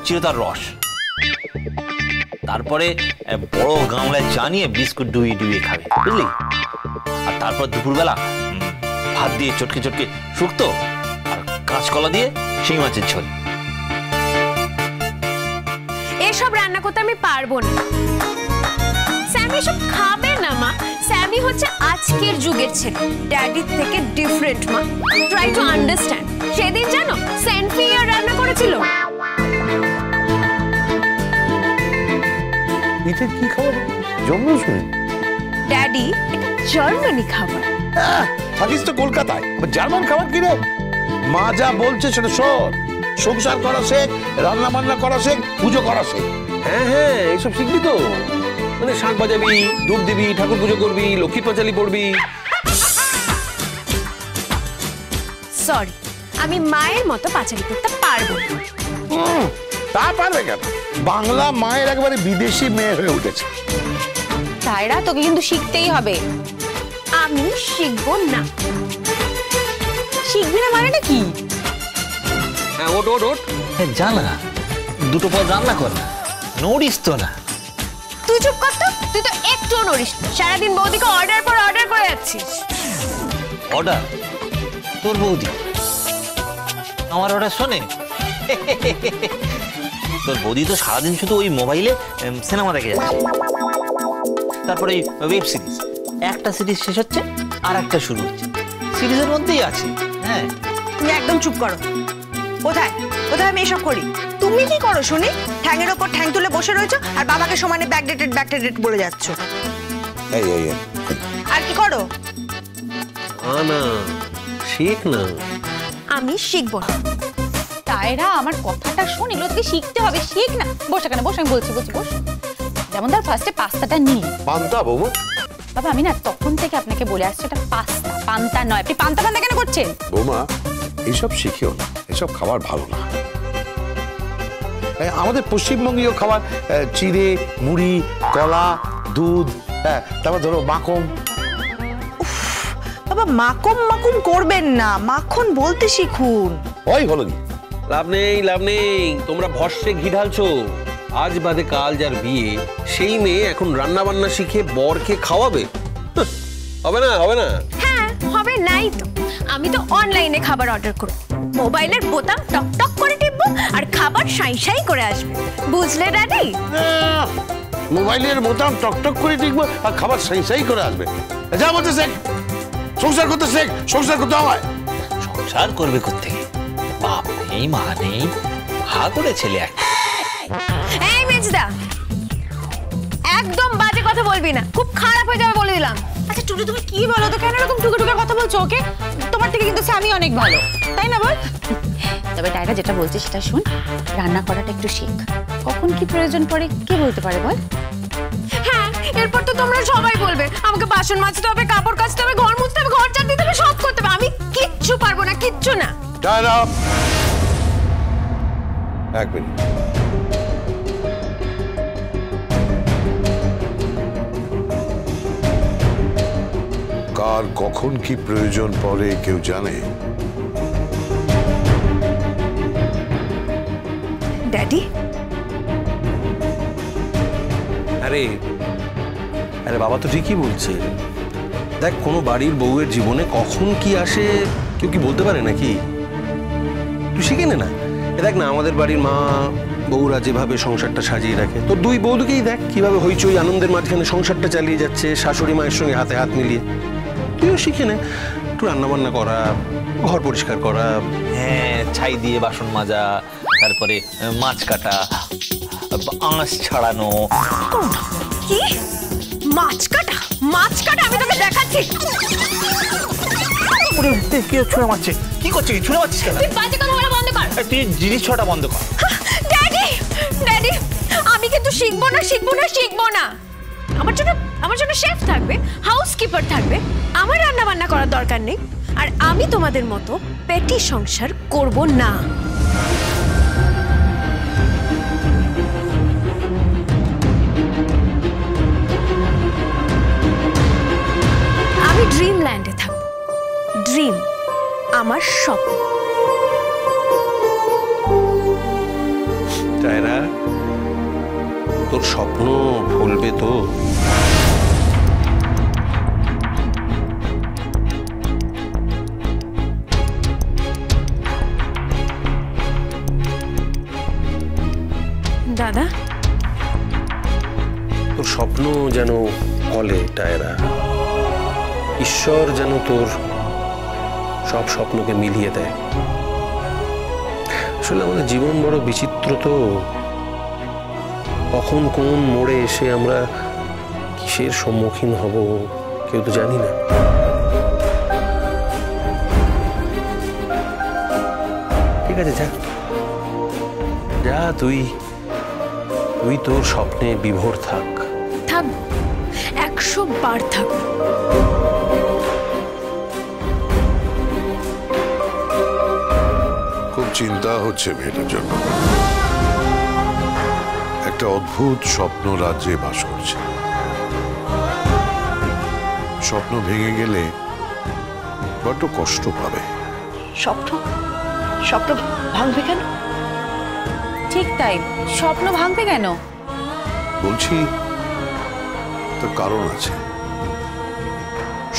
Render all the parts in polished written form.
চিরতার রস, তারপরে বড় গামলায় চা নিয়ে বিস্কুট ডুবিয়ে ডুবিয়ে খাবে, বুঝলি? আর তারপর দুপুরবেলা ভাত দিয়ে চটকে চটকে শুক্তো আর কাঁচকলা দিয়ে শিং মাছের ঝোল। এসব রান্না করতে আমি পারবো না। স্যামি এসব খাবে না মা। স্যামি হচ্ছে আজকের যুগের ছেলে, ড্যাডির থেকে ডিফারেন্ট মা। Try to understand. সেদিন জানো সেন্টফিয়ার রান্না করেছিল। এটা কি খাবার? জন্ম শুনি ড্যাডি, জার্মানি খাবার। থাকিস তো কলকাতায়, জার্মান খাবার কি রে? মা যা বলছে সেটা শোন। সংসার করা শেখ, রান্না বান্না করা শেখ, পুজো করা শেখ। হ্যাঁ হ্যাঁ, এইসব শিখবি তো। মানে শাঁখ বাজাবি, ধূপ দিবি, ঠাকুর পুজো করবি, লক্ষ্মী পাঁচালি পড়বি। সরি, আমি মায়ের মতো পাঁচালি করতে পারবো না। তা পারবে কেন? বাংলা মায়ের একবারে বিদেশি মেয়ে হয়ে উঠেছে। তাইরা তোকে কিন্তু শিখতেই হবে। আমি শিখবো না। শিখবি না মানে কি? হ্যাঁ, ওট ওট ওট। জানা দুটো পদ রান্না কর না, নড়িস তো না। তুই চুপ কর তো, তুই তো একটু নড়িস। সারাদিন বৌদিকে অর্ডার পর অর্ডার করে যাচ্ছিস। অর্ডার? তোর বৌদি আমার অর্ডার শোনে? তোর বৌদি তো সারাদিন শুধু ওই মোবাইলে সিনেমা দেখে যাচ্ছে, তারপরে ওয়েব সিরিজ। একটা সিরিজ শেষ হচ্ছে আর একটা শুরু হচ্ছে, সিরিজের মধ্যেই আছে। হ্যাঁ, তুমি একদম চুপ করো। কোথায় কোথায় আমি এসব করি? তুমি কি করো শুনি? ঠ্যাঙের ওপর ঠ্যাং তুলে বসে রয়েছো আর বাবাকে সমানে ব্যাকডেটেড বলে যাচ্ছ। এই এই আর কি করো? না, শেখ না। আমি শিখবো না। তাইরা আমার কথাটা শোন, এগুলো তোকে শিখতে হবে। শিখ না। বস এখানে, বস। আমি বলছি বস। যেমন ধর ফার্স্টে পাস্তাটা নিই। পান্তা বৌমা? বাবা আমি না তখন থেকে আপনাকে বলে আসছি এটা পাস্তা, পান্তা নয়। আপনি পান্তা পান্তা কেন করছেন? বৌমা এইসব শিখিও না, এসব খাবার ভালো না। আমাদের পশ্চিমবঙ্গীয় খাবার চিড়ে, মুড়ি, কলা, দুধ, হ্যাঁ, তারপর ধরো মাখন। বাবা মাখন করবেন না, মাখন বলতে শিখুন। ওই হলো কি? লাভ নেই। তোমরা ভস্যে ঘি ঢালছো। আজ বাদে কাল যার বিয়ে, সেই মেয়ে এখন রান্না বান্না শিখে বরকে খাওয়াবে? হবে না। হ্যাঁ, হবে নাই তো। আমি তো অনলাইনে খাবার অর্ডার করব। মোবাইলের বোতাম টক টক করে টিপবো আর খাবার সাই সাই করে আসবে। বুঝলে ড্যাডি? মোবাইলের বোতাম টকটক করে টিপবো আর খাবার সাই সাই করে আসবে। যা বলতে শেখ, সংসার করতে শেখ। সংসার করতে হয়। সংসার করবে কোত্থেকে? বাপ নেই, মা নেই, হা করে ছেলে একটা। এই মেজদা, একদম বাজে কথা বলবি না, খুব খারাপ হয়ে যাবে বলে দিলাম। আচ্ছা টুটু তুমি কি বলো তো, কেন এরকম টুকে কথা বলছো ওকে? তোমার থেকে কিন্তু স্যামি অনেক ভালো, তাই না বল? তবে টাইরা যেটা বলছে সেটা শুন, রান্না করাটা একটু শিখ। কখন কি প্রয়োজন পড়ে কে বলতে পারে বল? হ্যাঁ, এরপর তো তোমরা সবাই বলবে আমাকে বাসন মাজতে হবে, কাপড় কাচতে হবে, ঘর মুছতে হবে, ঘর ঝাড় দিতে হবে, সব করতে হবে। আমি কিচ্ছু পারবো না, কিচ্ছু না। এক মিনিট। কার কখন কি প্রয়োজন পড়ে কেউ জানে? ড্যাডি, আরে বাবা তো ঠিকই বলছে। দেখ, কোনো বাড়ির বউয়ের জীবনে কখন কি আসে কেউ কি বলতে পারে নাকি? তুই শিখে নে না। দেখ না, আমাদের বাড়ির মা বউরা যেভাবে সংসারটা সাজিয়ে রাখে, তোর দুই বৌদিকেই দেখ কিভাবে হইচই আনন্দের মাঝখানে সংসারটা চালিয়ে যাচ্ছে, শাশুড়ি মায়ের সঙ্গে হাতে হাত মিলিয়ে। তুইও শিখে নে একটু রান্নাবান্না করা, ঘর পরিষ্কার করা। হ্যাঁ, ছাই দিয়ে বাসন মাজা, তারপরে মাছ কাটা, আঁশ ছাড়ানো। কি মাছ কাটা? আমি তোকে দেখাচ্ছি। কি ছুঁড়ে মারছে? কি করছিস? ছুঁড়ে মারছিস কেন? তুই বাজে কথা বলা বন্ধ কর। তুই জিনিস ছোঁড়া বন্ধ কর। ড্যাডি, আমি কিন্তু শিখবো না। আমার জন্য শেফ থাকবে, হাউসকিপার থাকবে। আমার রান্না বান্না করার দরকার নেই। আর আমি তোমাদের মতো পেটি সংসার করব না। আমি ড্রিমল্যান্ডে থাকবো। ড্রিম আমার স্বপ্ন। টায়রা, তোর স্বপ্ন ফলবে তো? দাদা, তোর স্বপ্ন যেন ফলে টায়রা, ঈশ্বর যেন তোর সব স্বপ্নকে মিলিয়ে দেয়। আসলে আমাদের জীবন বড় বিচিত্র তো, কখন কোন মোড়ে এসে আমরা কিসের সম্মুখীন হব কেউ তো জানি না। ঠিক আছে, যা যা, তুই তোর স্বপ্নে বিভোর থাক। থাক, 100 বার থাক। খুব চিন্তা হচ্ছে মেয়েটার জন্য। একটা অদ্ভুত স্বপ্ন রাজ্যে বাস করছে। স্বপ্ন ভেঙে গেলে বড্ড কষ্ট পাবে। স্বপ্ন ভাঙবে কেন? ঠিক তাই, স্বপ্ন ভাঙবে কেন? বলছি তার কারণ আছে।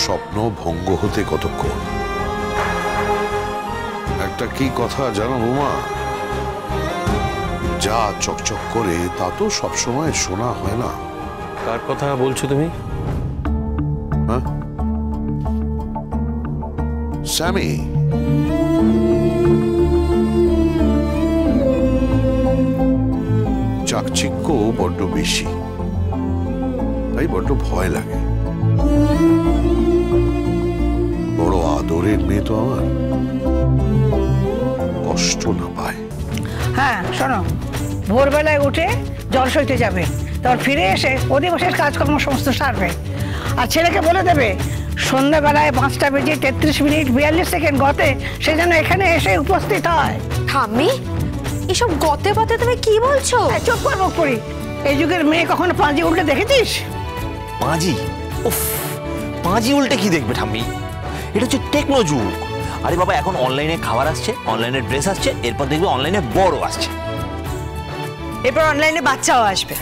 স্বপ্ন ভঙ্গ হতে কতক্ষণ? একটা কি কথা জানো উমা, যা চকচক করে তা তো সবসময় শোনা হয় না। কার কথা বলছো তুমি? হ্যাঁ, স্যামি। চাকচিক্য বড্ড বেশি, তাই বড্ড ভয় লাগে। বড় আদরের মেয়ে তো আমার, কষ্ট না পায়। হ্যাঁ শোনো, ভোরবেলায় উঠে জল সইতে যাবে, তারপর ফিরে এসে অধিবাসের কাজকর্ম সমস্ত সারবে। আর ছেলেকে বলে দেবে সন্ধ্যাবেলায় 5টা বেজে 33 মিনিট 42 সেকেন্ড গতে সে যেন এখানে এসে উপস্থিত হয়। ঠাম্মি, এসব গতে পথে তুমি কি বলছো? চুপ কর মুখ পড়ি। এই যুগের মেয়ে কখনো পাঁজি উল্টে দেখেছিস? পাঁজি? উফ, পাঁজি উল্টে কি দেখবে ঠাম্মি? এটা হচ্ছে টেকনো যুগ। আরে বাবা, এখন অনলাইনে খাবার আসছে, অনলাইনে ড্রেস আসছে, এরপর দেখবে অনলাইনে বড় আসছে, এরপর অনলাইনে বাচ্চাও আসবে।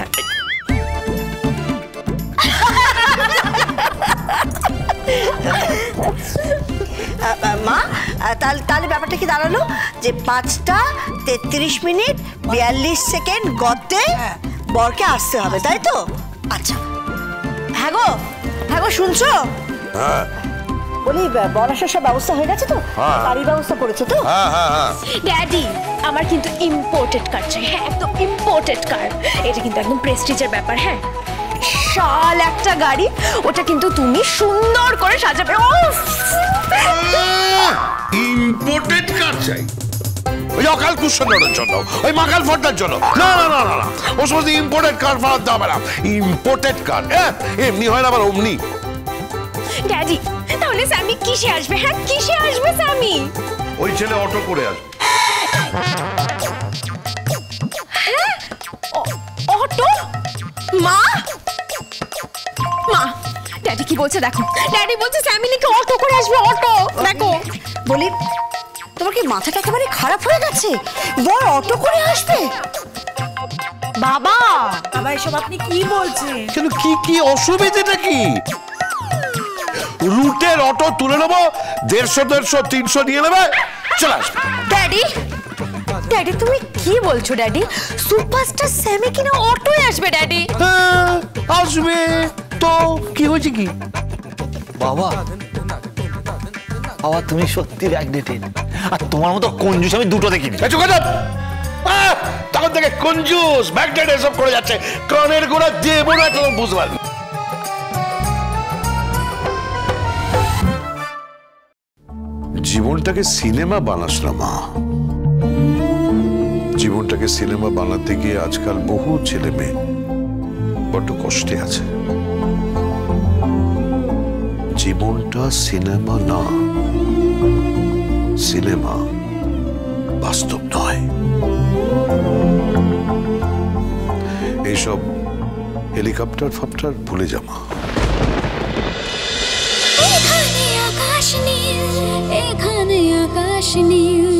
মা, তাহলে ব্যাপারটা কি দাঁড়ালো যে 5টা 33 মিনিট 42 সেকেন্ড গতে বরকে আসতে হবে, তাই তো? আচ্ছা, হ্যাঁ গো শুনছো? হ্যাঁ বলি বর আসার সব ব্যবস্থা হয়ে গেছে তো? গাড়ির ব্যবস্থা করেছো তো? ড্যাডি, আমার কিন্তু ইম্পোর্টেড কার চাই। হ্যাঁ, একদম ইম্পোর্টেড কার। এটা কিন্তু একদম প্রেস্টিজের ব্যাপার। হ্যাঁ, বিশাল একটা গাড়ি, ওটা কিন্তু তুমি সুন্দর করে সাজাবে। ইম্পোর্টেড কার চাই? ওই অকাল কুশনের জন্য, ওই মাকাল ফর্দার জন্য? না না না না, ও সমস্ত ইম্পোর্টেড কার ফেরত দেওয়া না। ইম্পোর্টেড কার এমনি হয় না, আবার অমনি। ড্যাডি, তাহলে স্যামি কিসে আসবে? হ্যাঁ, কিসে আসবে স্যামি? ওই ছেলে অটো করে আসবে। অটো? মা, ড্যাডি কি বলছে দেখো। ড্যাডি বলছে স্যামি নাকি অটো করে আসবে। অটো দেখো। বলি, তোমার কি মাথাটা একেবারে খারাপ হয়ে গেছে? বর অটো করে আসবে? বাবা এসব আপনি কি বলছেন? কিন্তু কি অসুবিধাটা কি? রুটের অটো তুলে নেবো, 150, 300 নিয়ে নেবে, চলে আসবে। ড্যাডি তুমি কি বলছো? ড্যাডি, সুপারস্টার স্যামি কিনা অটোয় আসবে? ড্যাডি হ্যাঁ আসবে তো, কি হয়েছে কি? বাবা তুমি সত্যি ব্যাকডেটেড। আর তোমার মতো কঞ্জুস আমি দুটো দেখিনি। তখন থেকে কঞ্জুস ব্যাকডেট এসব করে যাচ্ছে, কানের গোড়া দেবো না, তখন বুঝতে পারবি। জীবনটাকে সিনেমা বানাস না মা। জীবনটাকে সিনেমা বানাতে গিয়ে আজকাল বহু ছেলে মেয়ে বড্ড কষ্টে আছে। জীবনটা সিনেমা না, সিনেমা বাস্তব নয়। এইসব হেলিকপ্টার ফাপ্টার ভুলে যা মা। এখানে আকাশ নীল, এখানে আকাশ নীল।